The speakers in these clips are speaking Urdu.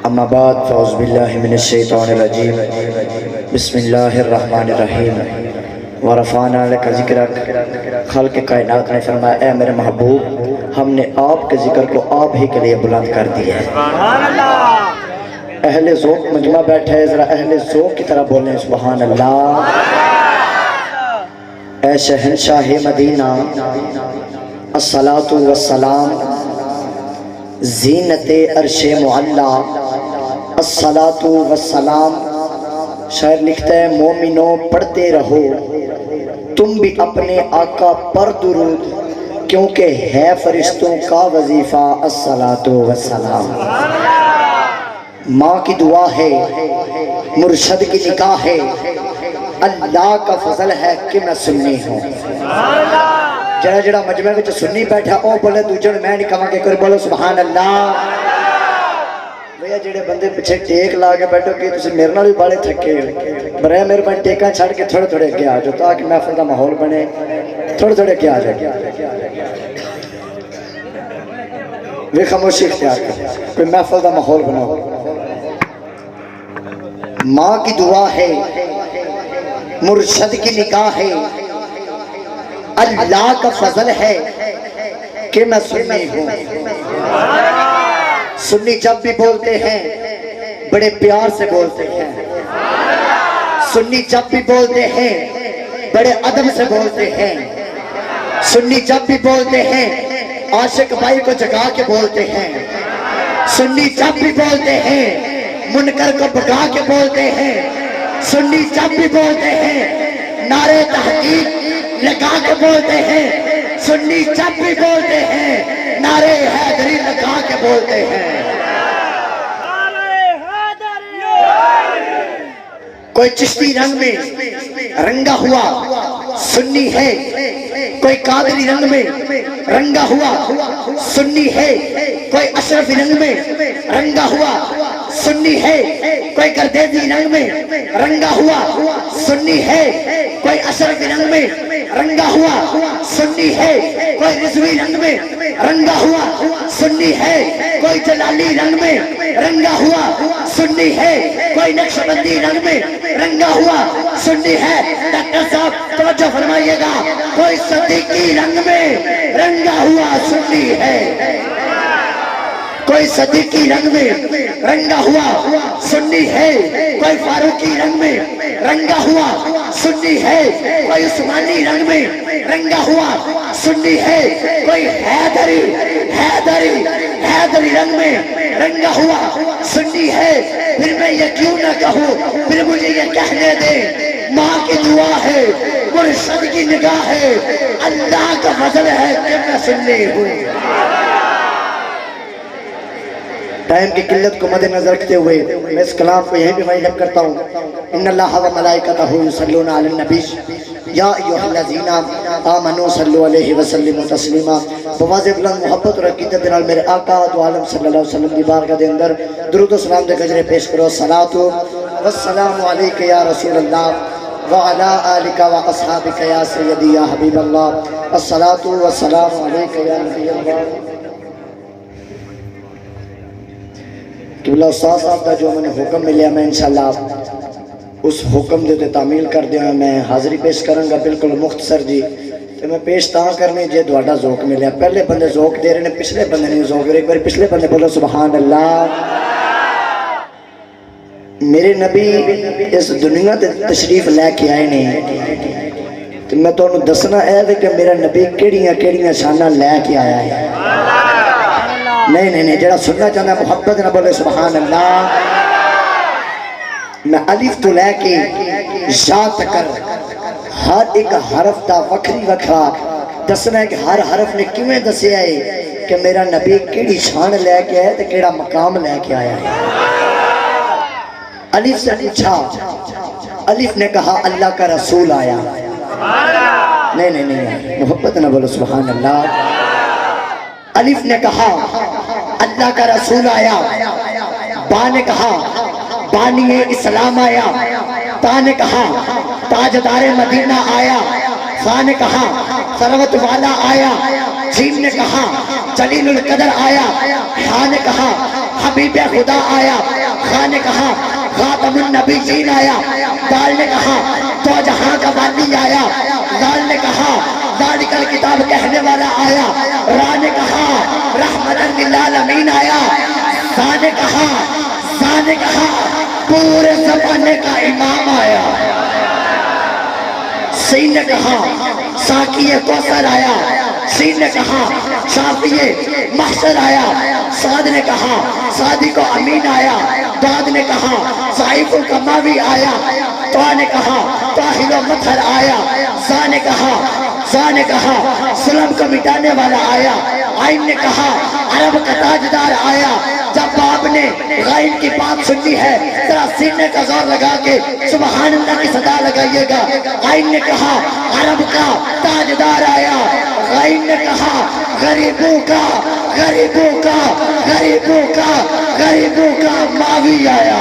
اما بعد فاعوذ باللہ من الشیطان الرجیم بسم اللہ الرحمن الرحیم ورفعنا لک ذکرک۔ خالق کائنات نے فرمایا اے میرے محبوب ہم نے آپ کے ذکر کو آپ ہی کے لیے بلند کر دیا ہے۔ اہل ذوق مجمع بیٹھے ہے، ذرا اہل ذوق کی طرح بولیں سبحان اللہ۔ اے شہنشاہ مدینہ الصلاۃ والسلام، زینت عرش معلا الصلاۃ والسلام۔ شاعر لکھتا ہے مومنوں پڑھتے رہو تم بھی اپنے آقا پر درود، کیونکہ ہے فرشتوں کا وظیفہ الصلاۃ والسلام۔ ماں کی دعا ہے، مرشد کی نکاح ہے، اللہ کا فضل ہے کہ میں سنی ہوں۔ جڑا جڑا مجمع وچ سنی بیٹھا او بولے دوجے نوں میں نہیں کہاں کہ کوئی بولو سبحان اللہ۔ بھیا جڑے بندے پیچھے ٹیک لا کے بیٹھو کہ تسی میرے نال بھی بڑے تھکے ہو، برائے مہربانی ٹیکاں چھڑ کے تھوڑے تھوڑے اگے آ جاؤ تاکہ محفل دا ماحول بنے، تھوڑے تھوڑے اگے آ جاؤ۔ وہ خاموشی اختیار کرو، کوئی محفل دا ماحول بناؤ۔ ماں کی دعا ہے، مرشد کی نکاح ہے، اللہ کا فضل ہے کہ میں سنی ہوں۔ سنی جب بھی بولتے ہیں بڑے پیار سے بولتے ہیں، سنی جب بھی بولتے ہیں بڑے ادب سے بولتے ہیں، سنی جب بھی بولتے ہیں عاشق بھائی کو جگا کے بولتے ہیں، سنی جب بھی بولتے ہیں منکر کو بھگا کے بولتے ہیں، سنی جب بھی بولتے ہیں نعرے تحقیق لگا کے بولتے ہیں، سنی جب بھی بولتے ہیں نعرے حیدری لگا کے بولتے ہیں۔ کوئی چشتی رنگ میں رنگا ہوا سنی ہے، کوئی قادری رنگ میں رنگا ہوا سنی ہے، کوئی اشرفی رنگ میں رنگا ہوا سنی ہے، کوئی گردیزی رنگ میں رنگا ہوا سنی ہے، کوئی اشرفی رنگ میں رنگا ہوا سنی ہے، کوئی رضوی رنگ میں رنگا ہوا سنی ہے، کوئی جلالی رنگ میں رنگا ہوا سنی ہے، کوئی نقشبندی رنگ میں رنگا ہوا سنی ہے۔ ڈاکٹر صاحب توجہ فرمائیے گا، کوئی صدیقی رنگ میں رنگا ہوا سنی ہے، کوئی صدیقی رنگ میں رنگا ہوا سنی ہے، کوئی فاروقی رنگ میں رنگا ہوا سنی ہے، کوئی عثمانی رنگ میں رنگا ہوا سنی ہے، کوئی حیدری رنگ میں رنگا ہوا سنی ہے۔ پھر میں یہ کیوں نہ کہوں، پھر مجھے یہ کہنے دے ماں کی دعا ہے، مرشد کی نگاہ ہے، اللہ کا فضل ہے کہ میں سنی ہوں۔ ٹائم کی قلت کو مد نظر رکھتے ہوئے میں اس کلام کو یہیں بھی وائنڈ اپ کرتا ہوں۔ ان اللہ و ملائکتہ یصلون علی النبی یا ایھا الذین آمنوا صلوا علیہ وسلموا تسلیما۔ بواضح بلند محبت اور عقیدت نال میرے آقا دو عالم صلی اللہ علیہ وسلم دی بارگاہ دے اندر درود و سلام دے گجرے پیش کرو۔ الصلاۃ والسلام علیک یا رسول اللہ وعلی آلک و اصحابک یا سیدی یا حبیب اللہ۔ الصلاۃ والسلام علیک یا نبی اللہ۔ قبلہ استاد صاحب کا جو میں نے حکم ملیا میں انشاءاللہ اس حکم دے تعمیل کر دیا میں حاضری پیش کروں گا بالکل مختصر جی۔ تو میں پیش تاں کرنے جے دوڑا ذوق ملیا، پہلے بندے ذوق دے رہے ہیں پچھلے بندے نہیں ذوق دے رہے، ایک بار پچھلے بندے بولو سبحان اللہ۔ میرے نبی اس دنیا تے تشریف لے کے آئے نہیں، تو میں تو انہوں دسنا ہے کہ میرا نبی کیڑیاں شانہ لے کے آیا ہے۔ نہیں جڑا سننا چاہنا محبت نہ بولے سبحان اللہ۔ میں الف تو لے کے یا تک ہر ایک حرف دا وکھری وکھرا دسنا ہے کہ ہر حرف نے کیویں دسیا ہے کہ میرا نبی کیڑی شان لے کے آیا تے کیڑا مقام لے کے آیا ہے۔ الف سے پوچھا، الف نے کہا اللہ کا رسول آیا۔ نہیں محبت نہ بولو سبحان اللہ۔ الف نے کہا اللہ کا رسول آیا، با نے کہا بانی اسلام آیا، تا نے کہا تاجدار مدینہ آیا، فا نے کہا ثروت والا آیا، جیم نے کہا جلیل القدر آیا، ہا نے کہا حبیب خدا آیا، خان نے کہا خاتم النبیین آیا، دال نے کہا تو جہاں کا والی آیا، دال نے کہا ذالک الکتاب کہنے والا آیا، را نے کہا رحمت للعالمین آیا، سا نے کہا پورے زمانے کا امام آیا، سین نے کہا ساقی کوثر آیا، سین نے کہا شافی محشر آیا، سعد نے کہا سعدی کو امین آیا، داد نے کہا صحیف الکماوی آیا، تو نے کہا طاہر و مطہر آیا، زا نے کہا سلم کو مٹانے والا آیا، آئین نے کہا عرب کا تاجدار آیا۔ جب آپ نے غائب کی بات سنی ہے ذرا سینے کا زور لگا کے سبحان اللہ کی صدا لگائیے گا۔ آئین نے کہا عرب کا تاجدار آیا، غائب نے کہا غریبوں کا ماوی آیا،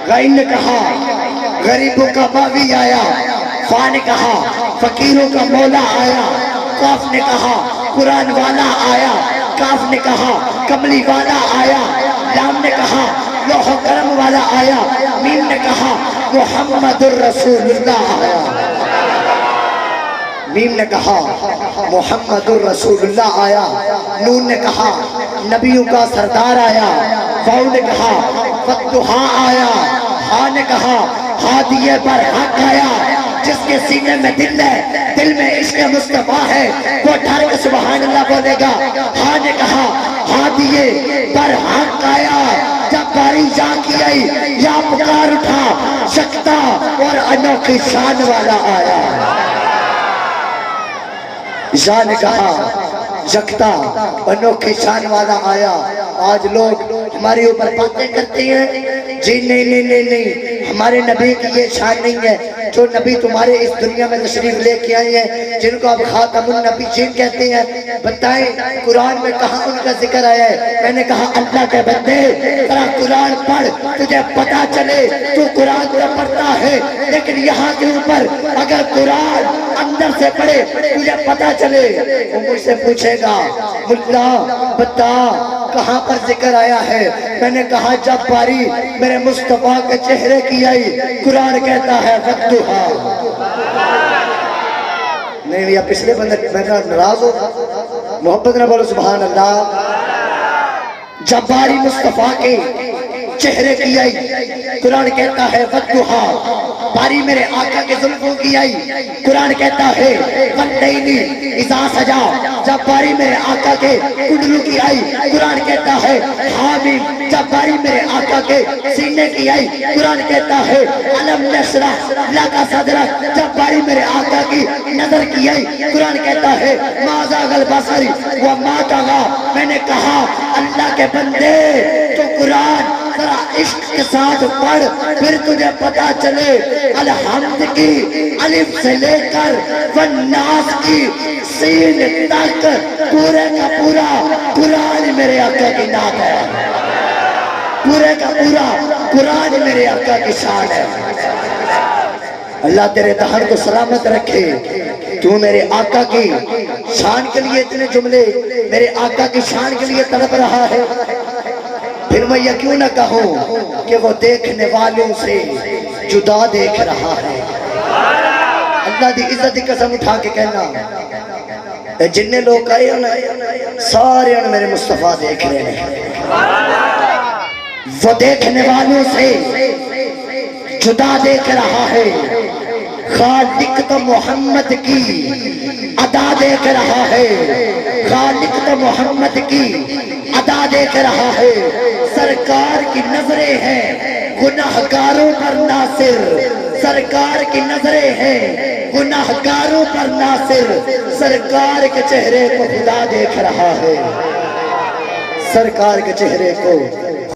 غائب نے کہا غریبوں کا ماوی آیا، فا نے کہا فقیروں کا مولا آیا، قاف نے کہا قرآن والا آیا، کاف نے کہا کملی والا آیا، لام نے کہا لوح و قلم والا آیا، میم نے کہا محمد الرسول اللہ آیا، میم نے کہا محمد الرسول اللہ آیا، نون نے کہا نبیوں کا سردار آیا، واو نے کہا فتحہ آیا، ہا نے کہا ہادی برحق آیا، جس کے سینے میں دل میں عشق مصطفیٰ ہے وہ ڈر کے سبحان اللہ بولے گا۔ ہا نے کہا ہادی برحق آیا، جب باری جا کی آئی یا پکار اٹھا شکتا اور انوکھی شان والا آیا، یا نے کہا یکتا انوکھی شان والا آیا۔ آج لوگ ہمارے اوپر باتیں کرتے ہیں، جی نہیں ہمارے نبی کی یہ شان نہیں ہے، جو نبی تمہارے اس دنیا میں تشریف لے کے آئے ہیں جن کو آپ خاتم النبیین کہتے ہیں، بتائیں قرآن میں کہاں ان کا ذکر آیا ہے؟ میں نے کہا اللہ کے بندے ذرا قرآن پڑھ، تجھے پتا چلے تو قرآن تو پڑھتا ہے لیکن یہاں کے اوپر اگر قرآن اندر سے پڑھے تجھے پتا چلے، وہ مجھ سے پوچھے گا ملا بتا کہاں پر ذکر آیا ہے؟ میں نے کہا جب باری میرے مصطفیٰ کے چہرے کی آئی قرآن کہتا ہے فتحہ۔ نہیں یا پچھلے بندے میں ناراض ہو محبت نہ بولو سبحان اللہ۔ جب باری مصطفیٰ کے چہرے کی آئی قرآن کہتا ہے فتحہ، باری میرے آقا کے زلفوں کی آئی قرآن کہتا ہے واللیلی اذا سجا، جب باری میرے آقا کے کنڈلوں کی آئی قرآن کہتا ہے حامیم، جب باری میرے آقا کے سینے کی آئی قرآن کہتا ہے علم نشرح لک صدرک، جب باری میرے آقا کی نظر کی آئی قرآن کہتا ہے ما زاغ البصر وما طغى۔ میں نے کہا اللہ کے بندے تو قرآن ذرا عشق کے ساتھ پڑھ پھر تجھے پتا چلے الحمد کی الف سے لے کر والناس کی سین تک پورے کا پورا قرآن میرے آقا کی نعت ہے، پورے کا پورا قرآن میرے آقا کی شان ہے۔ اللہ تیرے دہر کو سلامت رکھے، تو میرے آقا کی شان کے لیے اتنے جملے میرے آقا کی شان کے لیے تڑپ رہا ہے، پھر میں یہ کیوں نہ کہوں کہ وہ دیکھنے والوں سے جدا دیکھ رہا ہے۔ اللہ دی عزت دی قسم اٹھا کے کہنا جننے لوگ آئے ہیں سارے ان میرے مصطفیٰ دیکھ رہے ہیں، وہ دیکھنے والوں سے جدا دیکھ رہا ہے، خالق تو محمد کی ادا دیکھ رہا ہے، خالق تو محمد کی ادا دیکھ رہا ہے، سرکار کی نظریں ہیں گناہگاروں پر ناصر، سرکار کی نظریں ہیں گناہگاروں پر ناصر، سرکار کے چہرے کو خدا دیکھ رہا ہے، سرکار کے چہرے کو